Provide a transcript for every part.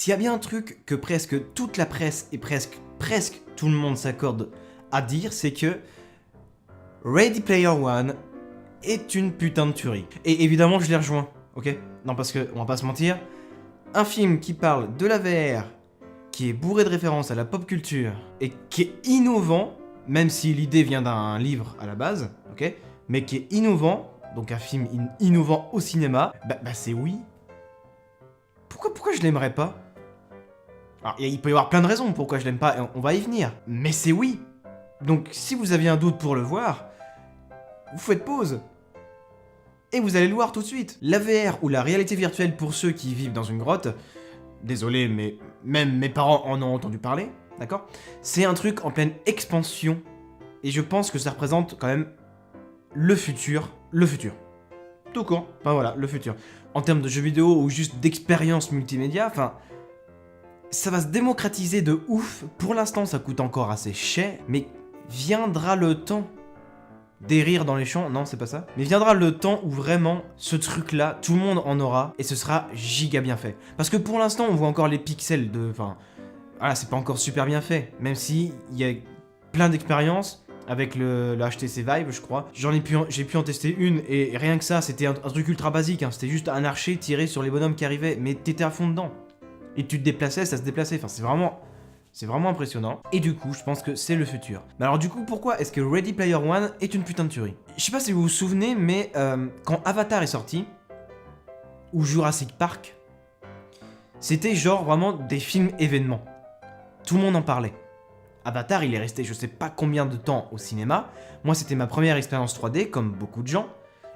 S'il y a bien un truc que presque toute la presse et presque tout le monde s'accorde à dire, c'est que Ready Player One est une putain de tuerie. Et évidemment, je les rejoins, ok? Non, parce que, on va pas se mentir, un film qui parle de la VR, qui est bourré de références à la pop culture, et qui est innovant, même si l'idée vient d'un livre à la base, ok? Mais qui est innovant, donc un film innovant au cinéma, bah c'est oui. Pourquoi je l'aimerais pas? Alors, il peut y avoir plein de raisons pourquoi je l'aime pas, et on va y venir. Mais c'est oui. Donc, si vous aviez un doute pour le voir, vous faites pause. Et vous allez le voir tout de suite. La VR ou la réalité virtuelle pour ceux qui vivent dans une grotte, désolé, mais même mes parents en ont entendu parler, d'accord? C'est un truc en pleine expansion, et je pense que ça représente quand même le futur. Le futur. Tout court. Enfin voilà, le futur. En termes de jeux vidéo ou juste d'expérience multimédia, enfin... ça va se démocratiser de ouf. Pour l'instant, ça coûte encore assez cher, mais viendra le temps des rires dans les champs, non, c'est pas ça. Mais viendra le temps où vraiment, ce truc-là, tout le monde en aura, et ce sera giga bien fait. Parce que pour l'instant, on voit encore les pixels de... enfin, voilà, c'est pas encore super bien fait. Même si, il y a plein d'expériences avec le HTC Vive, je crois. J'ai pu en tester une, et rien que ça, c'était un truc ultra basique, hein. C'était juste un archer tiré sur les bonhommes qui arrivaient, mais t'étais à fond dedans. Et tu te déplaçais, ça se déplaçait, enfin c'est vraiment impressionnant. Et du coup, je pense que c'est le futur. Mais alors du coup, pourquoi est-ce que Ready Player One est une putain de tuerie? Je sais pas si vous vous souvenez, mais quand Avatar est sorti, ou Jurassic Park, c'était genre vraiment des films événements. Tout le monde en parlait. Avatar, il est resté je sais pas combien de temps au cinéma. Moi, c'était ma première expérience 3D, comme beaucoup de gens.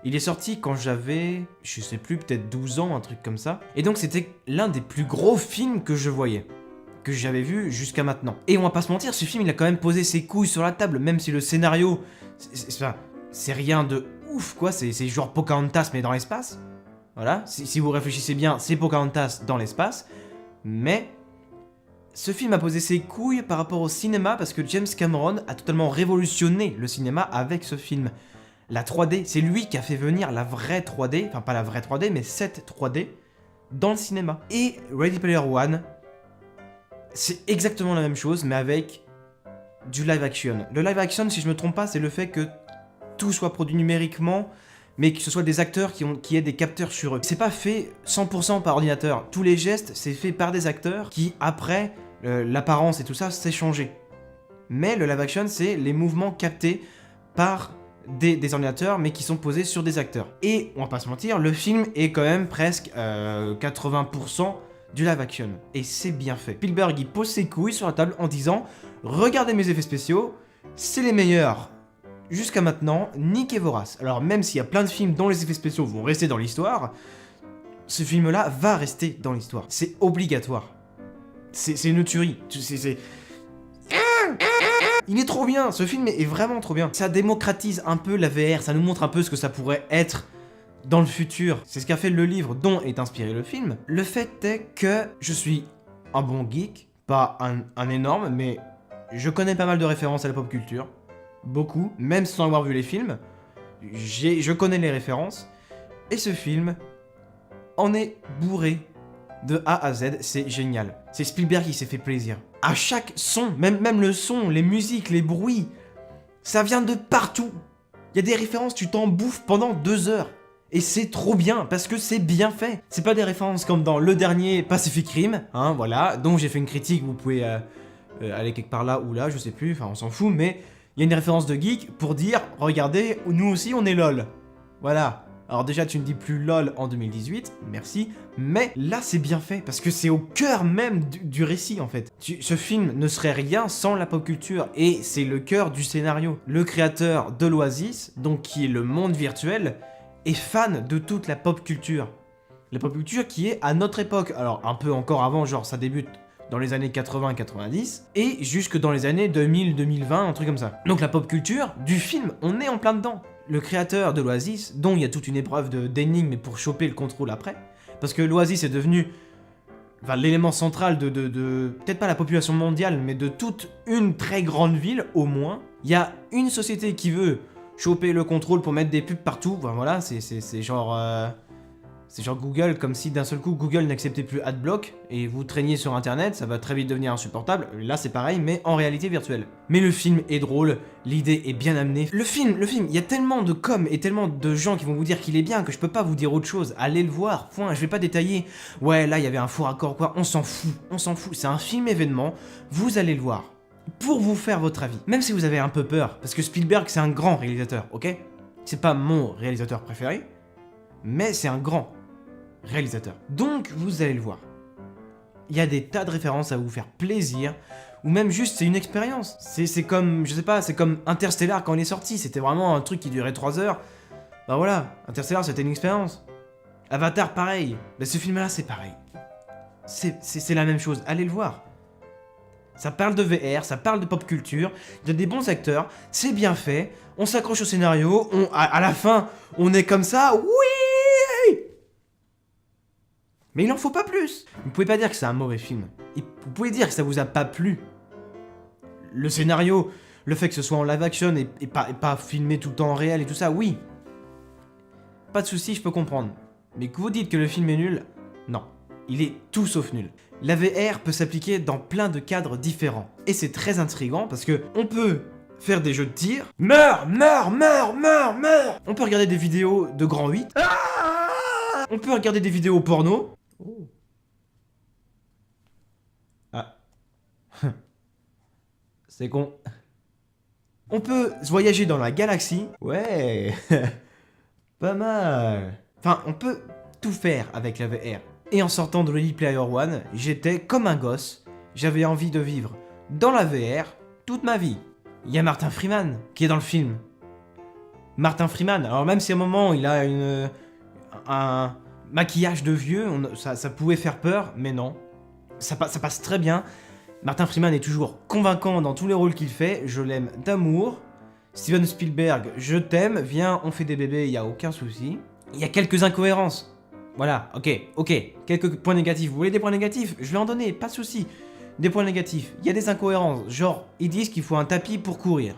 Il est sorti quand j'avais, je sais plus, peut-être 12 ans, un truc comme ça. Et donc c'était l'un des plus gros films que je voyais, que j'avais vu jusqu'à maintenant. Et on va pas se mentir, ce film il a quand même posé ses couilles sur la table, même si le scénario, c'est rien de ouf quoi, c'est genre Pocahontas mais dans l'espace. Voilà, si vous réfléchissez bien, c'est Pocahontas dans l'espace. Mais ce film a posé ses couilles par rapport au cinéma parce que James Cameron a totalement révolutionné le cinéma avec ce film. La 3D, c'est lui qui a fait venir la vraie 3D, enfin pas la vraie 3D, mais cette 3D dans le cinéma. Et Ready Player One, c'est exactement la même chose, mais avec du live action. Le live action, si je me trompe pas, c'est le fait que tout soit produit numériquement, mais que ce soit des acteurs qui aient des capteurs sur eux. C'est pas fait 100% par ordinateur. Tous les gestes, c'est fait par des acteurs qui, après, l'apparence et tout ça, c'est changé. Mais le live action, c'est les mouvements captés par des ordinateurs, mais qui sont posés sur des acteurs. Et, on va pas se mentir, le film est quand même presque 80% du live action. Et c'est bien fait. Spielberg, il pose ses couilles sur la table en disant « Regardez mes effets spéciaux, c'est les meilleurs jusqu'à maintenant, niquez vos races. » Alors même s'il y a plein de films dont les effets spéciaux vont rester dans l'histoire, ce film-là va rester dans l'histoire. C'est obligatoire. C'est une tuerie. Il est trop bien, ce film est vraiment trop bien. Ça démocratise un peu la VR, ça nous montre un peu ce que ça pourrait être dans le futur. C'est ce qu'a fait le livre dont est inspiré le film. Le fait est que je suis un bon geek, pas un énorme, mais je connais pas mal de références à la pop culture. Beaucoup, même sans avoir vu les films. Je connais les références. Et ce film en est bourré de A à Z, c'est génial. C'est Spielberg qui s'est fait plaisir. À chaque son, même le son, les musiques, les bruits, ça vient de partout. Il y a des références, tu t'en bouffes pendant 2 heures. Et c'est trop bien, parce que c'est bien fait. C'est pas des références comme dans le dernier Pacific Rim, hein, voilà, dont j'ai fait une critique, vous pouvez aller quelque part là ou là, je sais plus, enfin on s'en fout, mais il y a une référence de geek pour dire, regardez, nous aussi on est LOL. Voilà. Alors déjà, tu ne dis plus LOL en 2018, merci, mais là c'est bien fait, parce que c'est au cœur même du récit en fait. Ce film ne serait rien sans la pop culture, et c'est le cœur du scénario. Le créateur de l'Oasis, donc qui est le monde virtuel, est fan de toute la pop culture. La pop culture qui est à notre époque, alors un peu encore avant, genre ça débute dans les années 80-90, et jusque dans les années 2000-2020, un truc comme ça. Donc la pop culture du film, on est en plein dedans. Le créateur de l'Oasis, dont il y a toute une épreuve d'énigmes pour choper le contrôle après, parce que l'Oasis est devenu l'élément central de peut-être pas la population mondiale, mais de toute une très grande ville, au moins. Il y a une société qui veut choper le contrôle pour mettre des pubs partout, voilà, c'est genre... C'est genre Google, comme si d'un seul coup Google n'acceptait plus AdBlock et vous traîniez sur internet, ça va très vite devenir insupportable. Là c'est pareil, mais en réalité virtuelle. Mais le film est drôle, l'idée est bien amenée. Le film, il y a tellement de com et tellement de gens qui vont vous dire qu'il est bien que je peux pas vous dire autre chose. Allez le voir, point, je vais pas détailler. Ouais, là il y avait un faux raccord quoi, on s'en fout, c'est un film événement, vous allez le voir. Pour vous faire votre avis. Même si vous avez un peu peur, parce que Spielberg c'est un grand réalisateur, ok? C'est pas mon réalisateur préféré, mais c'est un grand réalisateur. Donc vous allez le voir. Il y a des tas de références à vous faire plaisir, ou même juste c'est une expérience. C'est comme, je sais pas, c'est comme Interstellar quand il est sorti, c'était vraiment un truc qui durait 3 heures. Bah voilà, Interstellar c'était une expérience. Avatar pareil, mais ce film là c'est pareil. C'est la même chose, allez le voir. Ça parle de VR, ça parle de pop culture, il y a des bons acteurs, c'est bien fait, on s'accroche au scénario, à la fin, on est comme ça, oui! Mais il en faut pas plus. Vous pouvez pas dire que c'est un mauvais film. Vous pouvez dire que ça vous a pas plu. Le scénario, le fait que ce soit en live action et pas filmé tout le temps en réel et tout ça, oui. Pas de soucis, je peux comprendre. Mais que vous dites que le film est nul, non. Il est tout sauf nul. La VR peut s'appliquer dans plein de cadres différents. Et c'est très intriguant parce que on peut faire des jeux de tir. Meurs, meurs, meurs, meurs, meurs. On peut regarder des vidéos de grand 8. On peut regarder des vidéos porno. Oh. Ah. C'est con. On peut voyager dans la galaxie. Ouais. Pas mal. Enfin, on peut tout faire avec la VR. Et en sortant de Ready Player One, j'étais comme un gosse. J'avais envie de vivre dans la VR toute ma vie. Il y a Martin Freeman qui est dans le film. Martin Freeman, alors même si à un moment il a un maquillage de vieux, ça pouvait faire peur, mais non. Ça passe très bien. Martin Freeman est toujours convaincant dans tous les rôles qu'il fait, je l'aime d'amour. Steven Spielberg, je t'aime, viens, on fait des bébés, il y a aucun souci. Il y a quelques incohérences. Voilà, ok, quelques points négatifs. Vous voulez des points négatifs? Je vais en donner, pas de souci. Des points négatifs, il y a des incohérences, genre, ils disent qu'il faut un tapis pour courir.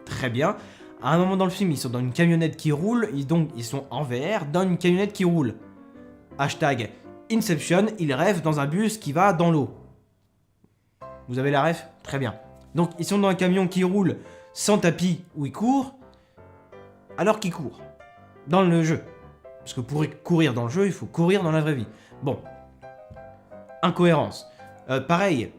Très bien. À un moment dans le film, ils sont dans une camionnette qui roule, donc ils sont en VR dans une camionnette qui roule. Hashtag Inception, ils rêvent dans un bus qui va dans l'eau. Vous avez la ref? Très bien. Donc ils sont dans un camion qui roule sans tapis où ils courent, alors qu'ils courent. Dans le jeu. Parce que pour courir dans le jeu, il faut courir dans la vraie vie. Bon. Incohérence. Pareil.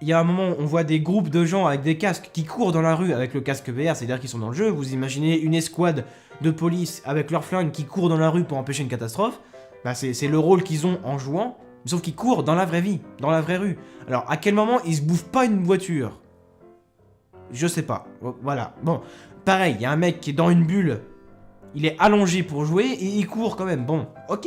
Il y a un moment, on voit des groupes de gens avec des casques qui courent dans la rue avec le casque VR, c'est-à-dire qu'ils sont dans le jeu. Vous imaginez une escouade de police avec leur flingue qui court dans la rue pour empêcher une catastrophe. Bah c'est le rôle qu'ils ont en jouant, sauf qu'ils courent dans la vraie vie, dans la vraie rue. Alors, à quel moment ils se bouffent pas une voiture? Je sais pas. Voilà. Bon. Pareil, il y a un mec qui est dans une bulle. Il est allongé pour jouer et il court quand même. Bon, ok.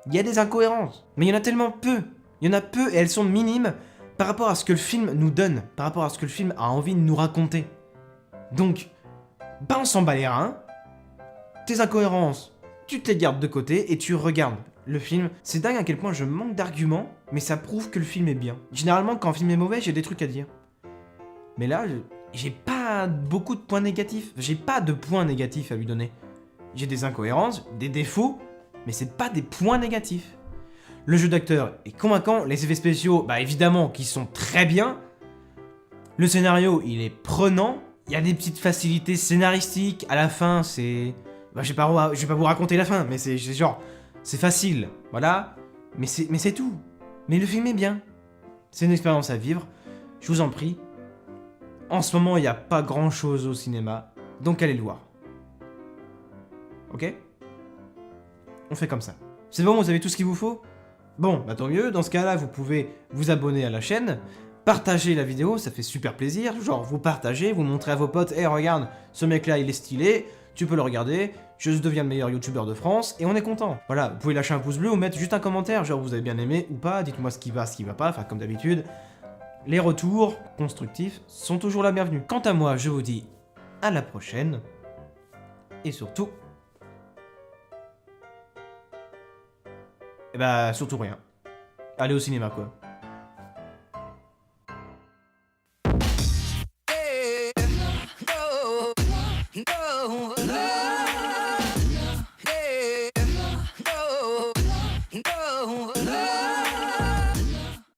Il y a des incohérences. Mais il y en a tellement peu. Il y en a peu et elles sont minimes par rapport à ce que le film nous donne. Par rapport à ce que le film a envie de nous raconter. Donc, ben on s'en bat les reins. Tes incohérences, tu te les gardes de côté et tu regardes le film. C'est dingue à quel point je manque d'arguments, mais ça prouve que le film est bien. Généralement, quand un film est mauvais, j'ai des trucs à dire. Mais là, j'ai pas beaucoup de points négatifs. J'ai pas de points négatifs à lui donner. J'ai des incohérences, des défauts, mais c'est pas des points négatifs. Le jeu d'acteur est convaincant, les effets spéciaux, bah évidemment, qui sont très bien. Le scénario, il est prenant. Il y a des petites facilités scénaristiques. À la fin, c'est... Bah, je vais pas vous raconter la fin, mais c'est genre... C'est facile, voilà. Mais c'est tout. Mais le film est bien. C'est une expérience à vivre. Je vous en prie. En ce moment, il n'y a pas grand chose au cinéma, donc allez le voir. Ok? On fait comme ça. C'est bon, vous avez tout ce qu'il vous faut? Bon, bah tant mieux, dans ce cas-là, vous pouvez vous abonner à la chaîne, partager la vidéo, ça fait super plaisir, genre vous partagez, vous montrez à vos potes, hey, regarde, ce mec-là, il est stylé, tu peux le regarder, je deviens le meilleur youtubeur de France, et on est content. Voilà, vous pouvez lâcher un pouce bleu ou mettre juste un commentaire, genre vous avez bien aimé ou pas, dites-moi ce qui va pas, enfin comme d'habitude. Les retours constructifs sont toujours la bienvenue. Quant à moi, je vous dis à la prochaine. Et surtout... Eh bah, surtout rien. Allez au cinéma, quoi. No, no, no.